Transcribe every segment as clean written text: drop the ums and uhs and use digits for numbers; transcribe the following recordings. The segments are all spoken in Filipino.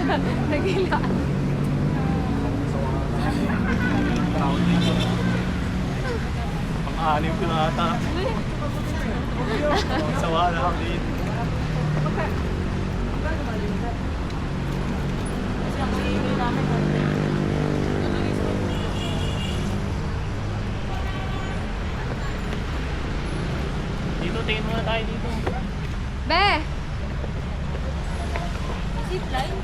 Nagila. Pang-anim ko na ata. Sawa na ako dito. Dito, tingin muna tayo dito. Be! Zipline?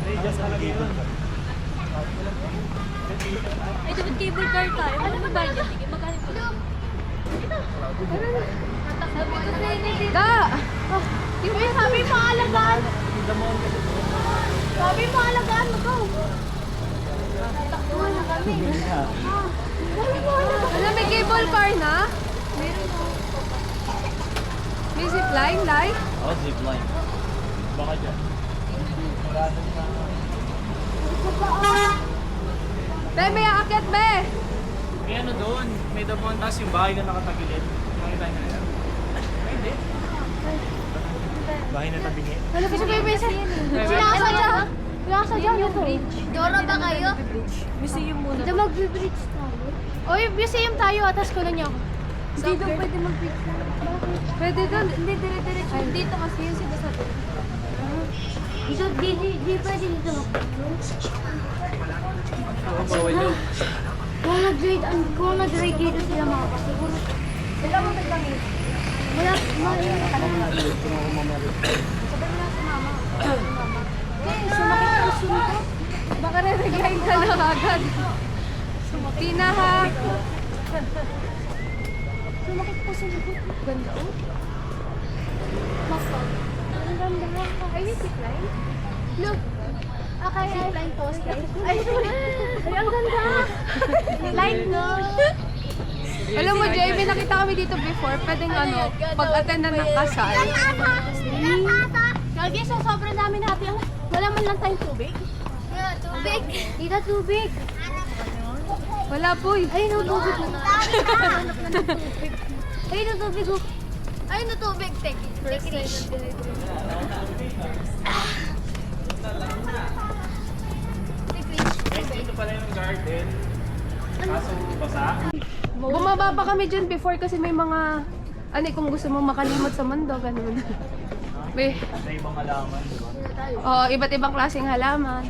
Hey, just halagay yun. Ay, dapat cable car tayo. Ano ba ba yun? Sige, magkano po? Da! Yung sabi mo alagaan. Sabi mo alagaan mo ko. Takbuhan na kami. Sabi mo alagaan. Ano, may cable car na? May zipline, live? Oh, zipline. Baka dyan. Be, may aakyat, be! May ano doon, may damon, tapos yung bahay na nakatagilid. Nakita niyo na yan? Ay, hindi. Bahay na tabingi. Wala pa siya baby sa Sinakasadya. Sinakasadya nyo to. Dora ba kayo? Museum muna. Dito mag-bridge tayo. Oy, museum tayo. Atas ko na niyo ako. Hindi daw pwede mag-bridge tayo. Pwede doon. Hindi, dire-diretso. Dito kasi yung sinasabi. Dito, di pwede dito mag-bridge. Bawal doon. Kung nag-grade dito sila mga pa, siguro. Sila mo lang yun. Wala, Sabi mo lang sa mama. sumakit ang sunod. Baka re-regain ka na agad. Tina, ha? Sumakit po sa likod. Ganda, oh. Masal. Ang ganda. Ay, may zipline? Look. Okay, zipline post. Ay, ang ganda. Light no. Alam mo, Jay, may nakita kami dito before. Pwedeng ano, pag-attend na ng kasal. Lagi sa sobrang dami natin. Wala man lang tayong tubig. Tubig. Dito tubig. Wala po eh. Ay, no tubig. Ay, no tubig. Ay, no tubig. Take it. Guys, dito pala yung garden. Kaso basa. Bumaba pa kami dyan before kasi may mga, ano kung gusto mo makalimot sa mundo, ganun. May, Sa ibang halaman, di ba? oh, iba't ibang klaseng halaman.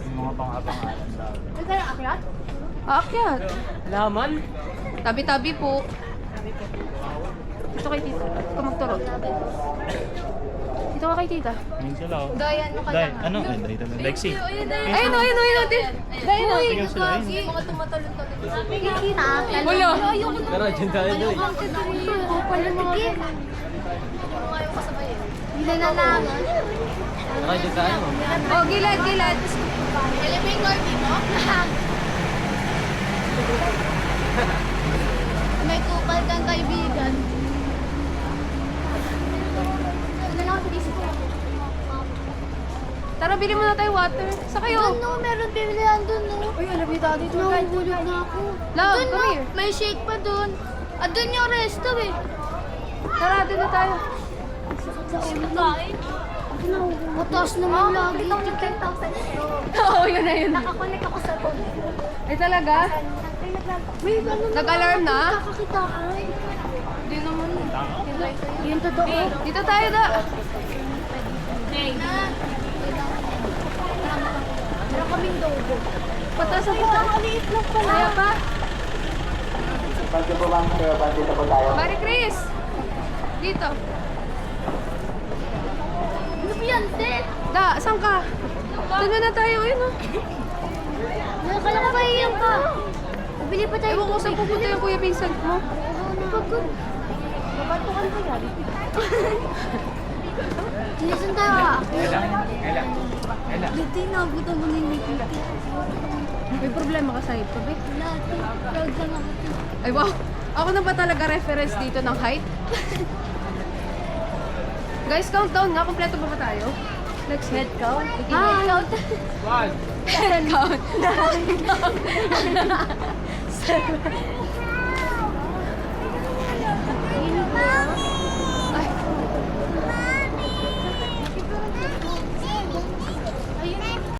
Yung mga pang-abang-alam daw. Ay, kaya akyat? Aakyat. Halaman? Tabi-tabi po. Dito kay tita. Ikaw magturo. Dito ka kay tita. Ayun sila oh. Dayan mo Dahil, ano? Dito na. Lexi. Ayun o, ayun o, ayun o. Dahil o. Tingnan sila yun. Mga tumatalon-talon. Kita. Wala. Tara, dyan tayo doon. Pala mga ayaw kasabay eh. Hindi na naman. Tara, dyan tayo. Oh, gilad, gilad. Elevator dito? May kupal kang kaibigan. Ano lang ako sa disco? Tara, bili muna tayo water. Sa kayo. Doon no, meron pilihan doon no. Uy, alam niyo tayo dito. Nahulog na ako. Love, Doon come no, here. may shake pa doon. At doon yung resto eh. Tara, doon na tayo. Sa kain. Mataas naman lagi. 10,000. Oo, yun na yun. Nakakonect ako sa phone. Ay, talaga? May ganun. Nag-alarm na? Nakakakitaan. Hindi naman. Yun totoo. Dito tayo da. Meron kaming dogo. Patas ako. Nakakaliit lang pala. Kaya pa? Bagyo po ma'am, sir. Bandito po tayo. Mari Chris. Dito. Ano ba yan, te? Da, saan ka? Doon na tayo. Ayun o. Nakakala ko ba iyan ka? Bili pa tayo. Ewan ko saan pupunta yung Kuya Vincent mo. Pagod. Babatukan ko yan. Sinisan tayo ah. Ela. Dito yung nagutan mo na yung may May problema ka sa ito, be? Lahat. Proud lang ako. Ay, wow. Ako na ba talaga reference dito ng height? Guys, countdown nga. Kompleto ba tayo? Let's head count. Ah, count. One. Head count.